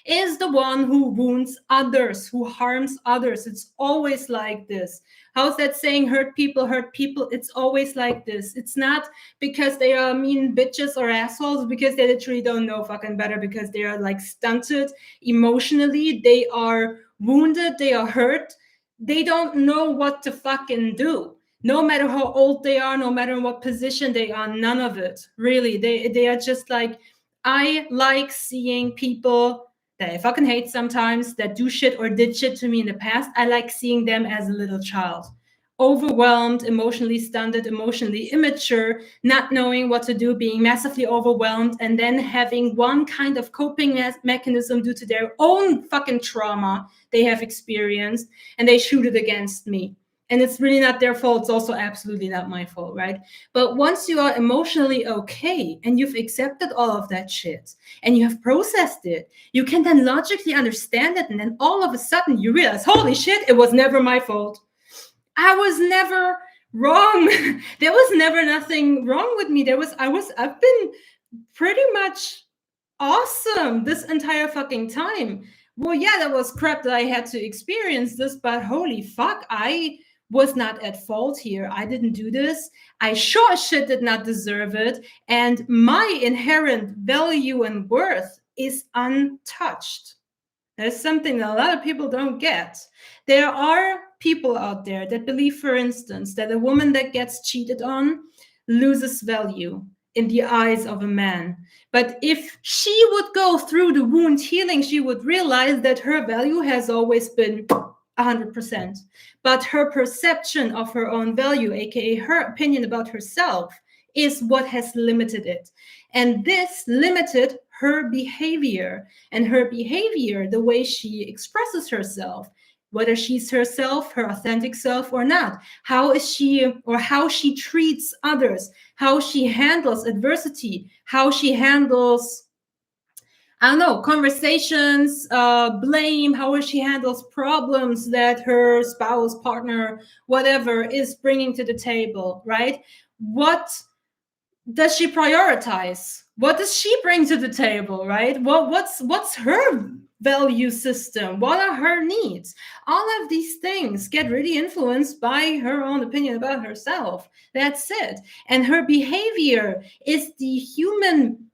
is the one who wounds others, who harms others. It's always like this. How's that saying? Hurt people hurt people. It's always like this. It's not because they are mean bitches or assholes, because they literally don't know fucking better, because they are like stunted emotionally. They are wounded. They are hurt. They don't know what to fucking do. No matter how old they are, no matter what position they are, none of it. Really, they are just like, I like seeing people that I fucking hate sometimes, that do shit or did shit to me in the past. I like seeing them as a little child. Overwhelmed, emotionally stunted, emotionally immature, not knowing what to do, being massively overwhelmed, and then having one kind of coping mechanism due to their own fucking trauma they have experienced, and they shoot it against me. And it's really not their fault. It's also absolutely not my fault, right? But once you are emotionally okay and you've accepted all of that shit and you have processed it, you can then logically understand it. And then all of a sudden you realize, holy shit, it was never my fault. I was never wrong. There was never nothing wrong with me. I've been pretty much awesome this entire fucking time. Well, yeah, that was crap that I had to experience this, but holy fuck, I was not at fault here. I didn't do this. I sure as shit did not deserve it. And my inherent value and worth is untouched. That's something that a lot of people don't get. There are people out there that believe, for instance, that a woman that gets cheated on loses value in the eyes of a man. But if she would go through the wound healing, she would realize that her value has always been 100%. But her perception of her own value, aka her opinion about herself, is what has limited it. And this limited her behavior. And her behavior, the way she expresses herself, whether she's herself, her authentic self, or not, how is she, or how she treats others, how she handles adversity, how she handles, I don't know, conversations, blame, how she handles problems that her spouse, partner, whatever is bringing to the table, right? What does she prioritize? What does she bring to the table, right? What's her value system? What are her needs? All of these things get really influenced by her own opinion about herself. That's it. And her behavior is the human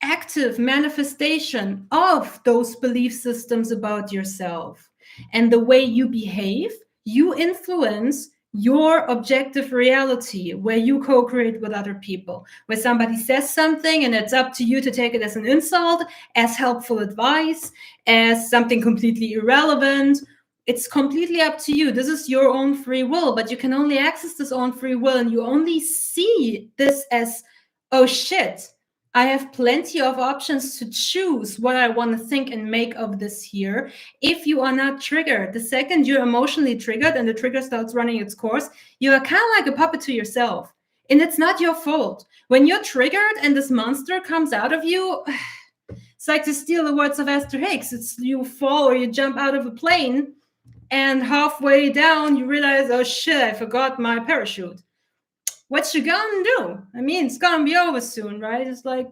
active manifestation of those belief systems about yourself. And the way you behave, you influence your objective reality, where you co-create with other people, where somebody says something and it's up to you to take it as an insult, as helpful advice, as something completely irrelevant. It's completely up to you. This is your own free will, but you can only access this own free will, and you only see this as, oh shit, I have plenty of options to choose what I want to think and make of this here. If you are not triggered, the second you're emotionally triggered and the trigger starts running its course, you are kind of like a puppet to yourself. And it's not your fault. When you're triggered and this monster comes out of you, it's like, to steal the words of Esther Hicks, it's you fall or you jump out of a plane, and halfway down you realize, oh shit, I forgot my parachute. What you gonna do? I mean, it's gonna be over soon, right? It's like,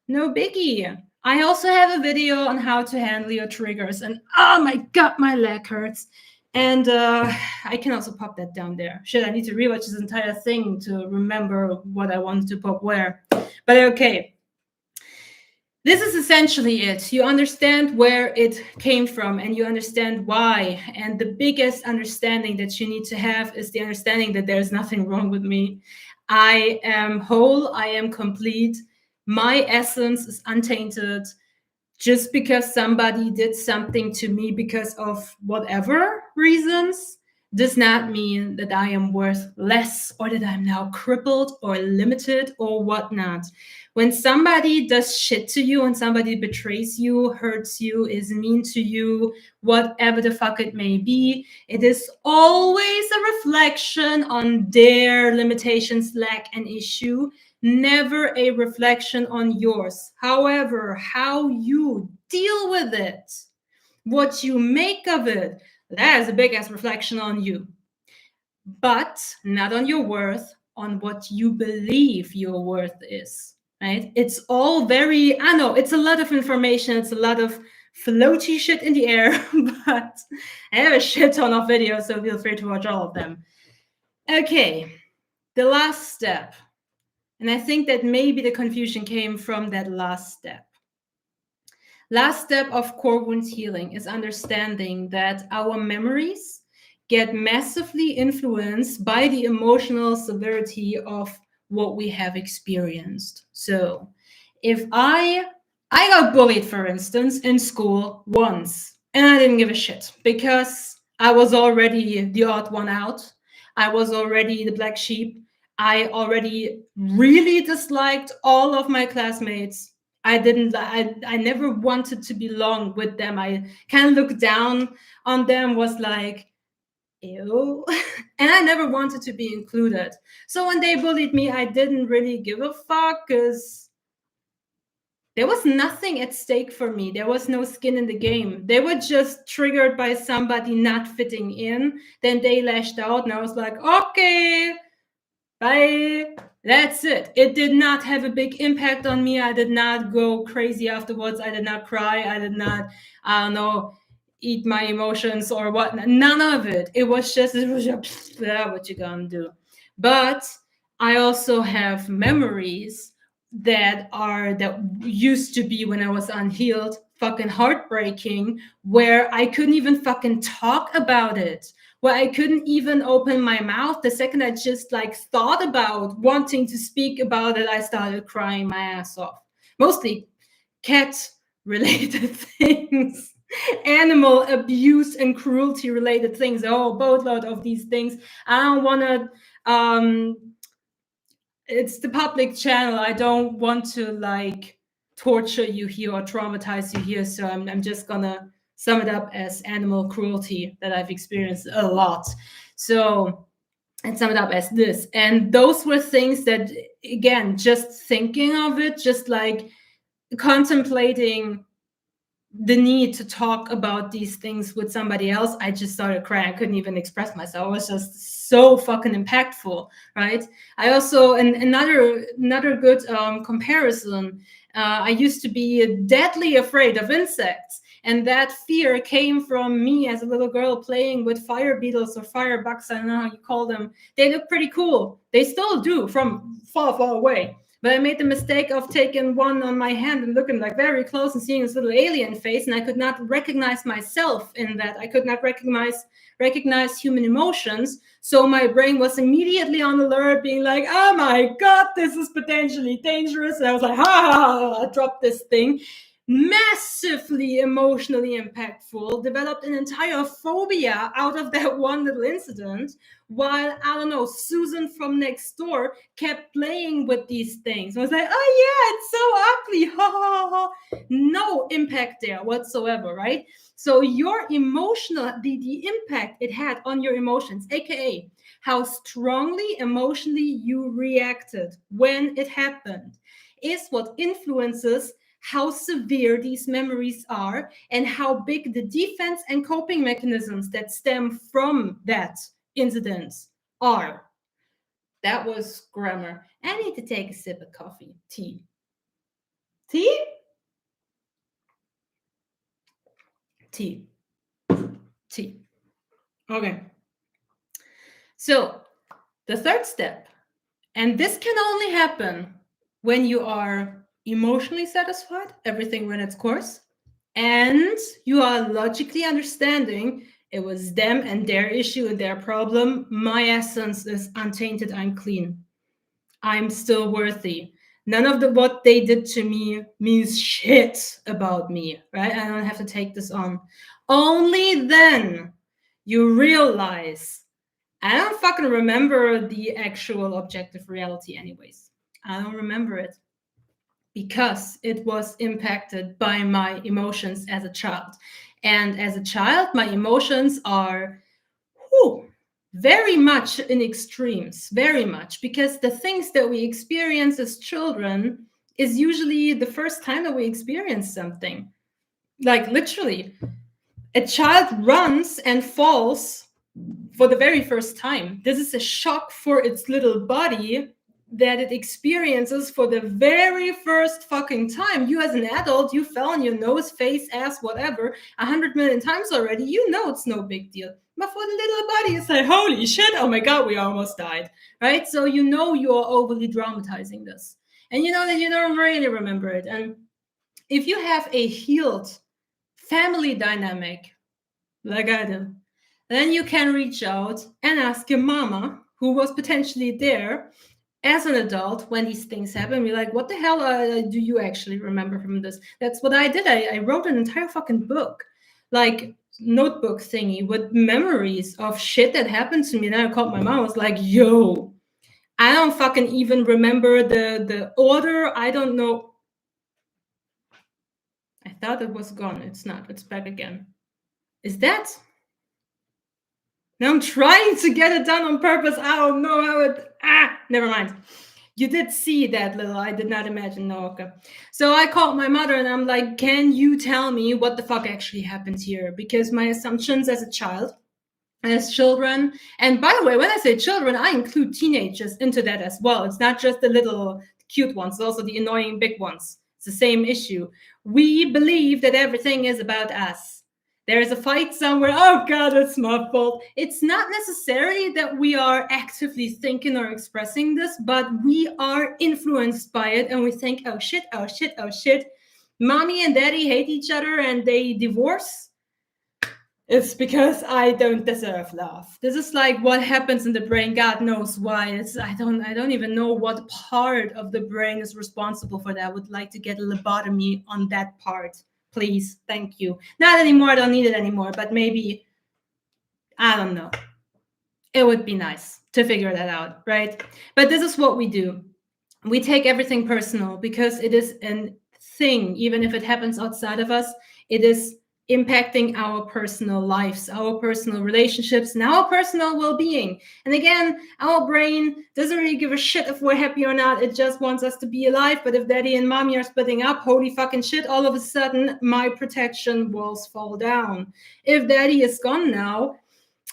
no biggie. I also have a video on how to handle your triggers, and oh my god, my leg hurts. And I can also pop that down there. Shit, I need to rewatch this entire thing to remember what I wanted to pop where. But okay. This is essentially it. You understand where it came from and you understand why. And the biggest understanding that you need to have is the understanding that there's nothing wrong with me. I am whole. I am complete. My essence is untainted. Just because somebody did something to me because of whatever reasons does not mean that I am worth less, or that I'm now crippled or limited or whatnot. When somebody does shit to you and somebody betrays you, hurts you, is mean to you, whatever the fuck it may be, it is always a reflection on their limitations, lack, and issue, never a reflection on yours. However, how you deal with it, what you make of it, that is a big ass reflection on you. But not on your worth, on what you believe your worth is, right? It's all very, I know, it's a lot of information, it's a lot of floaty shit in the air, but I have a shit ton of videos, so feel free to watch all of them. Okay, the last step. And I think that maybe the confusion came from that last step. Last step of core wound healing is understanding that our memories get massively influenced by the emotional severity of what we have experienced. So if I got bullied, for instance, in school once, and I didn't give a shit because I was already the odd one out. I was already the black sheep. I already really disliked all of my classmates. I never wanted to belong with them. I kind of looked down on them, was like, ew. And I never wanted to be included. So when they bullied me, I didn't really give a fuck because there was nothing at stake for me. There was no skin in the game. They were just triggered by somebody not fitting in. Then they lashed out and I was like, okay, bye. That's it. It did not have a big impact on me. I did not go crazy afterwards. I did not cry. I did not, I don't know, eat my emotions or whatnot. None of it. It was just what you gonna do. But I also have memories that used to be, when I was unhealed, fucking heartbreaking, where I couldn't even fucking talk about it, where I couldn't even open my mouth. The second I just like thought about wanting to speak about it, I started crying my ass off. Mostly cat related things. animal abuse and cruelty related things. Oh, boatload of these things. I don't want to it's the public channel. I don't want to like torture you here or traumatize you here, so I'm just gonna sum it up as animal cruelty that I've experienced a lot. So, and sum it up as this. And those were things that, again, just thinking of it, just like contemplating the need to talk about these things with somebody else, I just started crying. I couldn't even express myself. It was just so fucking impactful, right? I also, and another good comparison, I used to be deadly afraid of insects. And that fear came from me as a little girl playing with fire beetles or firebugs. I don't know how you call them. They look pretty cool. They still do from far, far away. But I made the mistake of taking one on my hand and looking like very close and seeing this little alien face, and I could not recognize myself in that. I could not recognize human emotions. So my brain was immediately on alert, being like, "Oh my God, this is potentially dangerous." And I was like, "Ha ha ha!" I dropped this thing. Massively emotionally impactful, developed an entire phobia out of that one little incident, while, I don't know, Susan from next door kept playing with these things. I was like, "Oh yeah, it's so ugly." Ha ha ha. No impact there whatsoever, right? So your emotional, the impact it had on your emotions, aka how strongly emotionally you reacted when it happened, is what influences how severe these memories are and how big the defense and coping mechanisms that stem from that incident are. That was grammar. I need to take a sip of coffee. Tea. Tea? Tea. Tea. Okay. So, the third step, and this can only happen when you are emotionally satisfied, everything ran its course, and you are logically understanding it was them and their issue and their problem. My essence is untainted, I'm clean. I'm still worthy. None of the what they did to me means shit about me, right? I don't have to take this on. Only then you realize I don't fucking remember the actual objective reality, anyways. I don't remember it because it was impacted by my emotions as a child. And as a child, my emotions are very much in extremes, very much, because the things that we experience as children is usually the first time that we experience something. Like literally, a child runs and falls for the very first time. This is a shock for its little body that it experiences for the very first fucking time. You as an adult, you fell on your nose, face, ass, whatever, 100 million times already. You know it's no big deal. But for the little body, it's like, holy shit, oh my God, we almost died, right? So you know you're overly dramatizing this. And you know that you don't really remember it. And if you have a healed family dynamic, like I do, then you can reach out and ask your mama, who was potentially there as an adult when these things happen. Be like, what the hell do you actually remember from this? That's what I did. I wrote an entire fucking book, like notebook thingy with memories of shit that happened to me. Then I called my mom. I was like, yo, I don't fucking even remember the order. I don't know. I thought it was gone. It's not. It's back again. Is that? Now I'm trying to get it done on purpose. I don't know how it. Never mind. You did see that little. I did not imagine. No, okay. So I called my mother and I'm like, can you tell me what the fuck actually happened here? Because my assumptions as a child, as children, and by the way, when I say children, I include teenagers into that as well. It's not just the little cute ones, it's also the annoying big ones. It's the same issue. We believe that everything is about us. There is a fight somewhere. Oh God, it's my fault. It's not necessary that we are actively thinking or expressing this, but we are influenced by it and we think, oh shit, oh shit, oh shit. Mommy and daddy hate each other and they divorce. It's because I don't deserve love. This is like what happens in the brain. God knows why. I don't even know what part of the brain is responsible for that. I would like to get a lobotomy on that part. Please, thank you. Not anymore, I don't need it anymore, but maybe, I don't know. It would be nice to figure that out, right? But this is what we do. We take everything personal because it is a thing, even if it happens outside of us, it is impacting our personal lives, our personal relationships, and our personal well-being. And again, our brain doesn't really give a shit if we're happy or not. It just wants us to be alive. But if daddy and mommy are splitting up, holy fucking shit, all of a sudden my protection walls fall down. If daddy is gone now,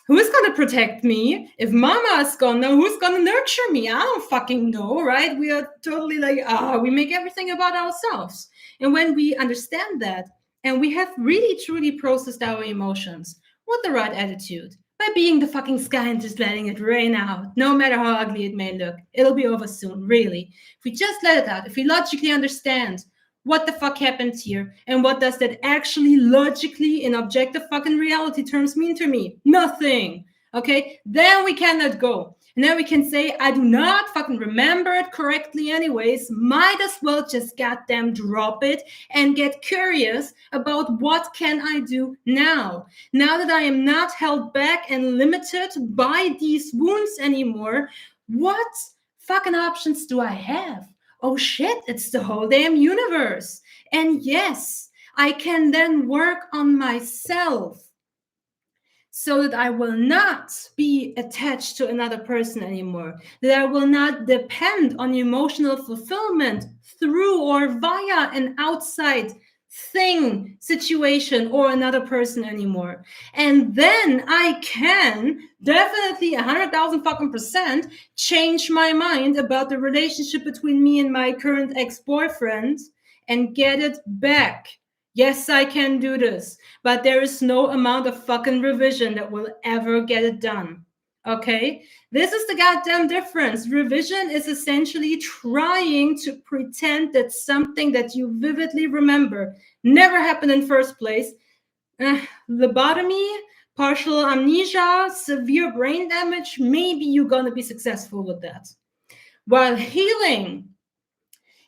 who's going to protect me? If mama is gone now, who's going to nurture me? I don't fucking know, right? We are totally like, we make everything about ourselves. And when we understand that, and we have really truly processed our emotions with the right attitude, by being the fucking sky and just letting it rain out, no matter how ugly it may look, it'll be over soon, really. If we just let it out, if we logically understand what the fuck happened here, and what does that actually logically in objective fucking reality terms mean to me? Nothing. Okay, then we can let go. And then we can say, I do not fucking remember it correctly anyways. Might as well just goddamn drop it and get curious about what can I do now. Now that I am not held back and limited by these wounds anymore, what fucking options do I have? Oh shit, it's the whole damn universe. And yes, I can then work on myself so that I will not be attached to another person anymore, that I will not depend on emotional fulfillment through or via an outside thing, situation, or another person anymore. And then I can definitely 100,000 fucking percent change my mind about the relationship between me and my current ex-boyfriend and get it back. Yes, I can do this, but there is no amount of fucking revision that will ever get it done. Okay? This is the goddamn difference. Revision is essentially trying to pretend that something that you vividly remember never happened in first place. Lobotomy, partial amnesia, severe brain damage, maybe you're gonna be successful with that. While healing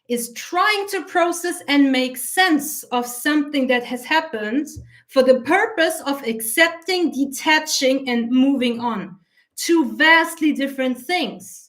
is trying to process and make sense of something that has happened for the purpose of accepting, detaching, and moving on. Two vastly different things.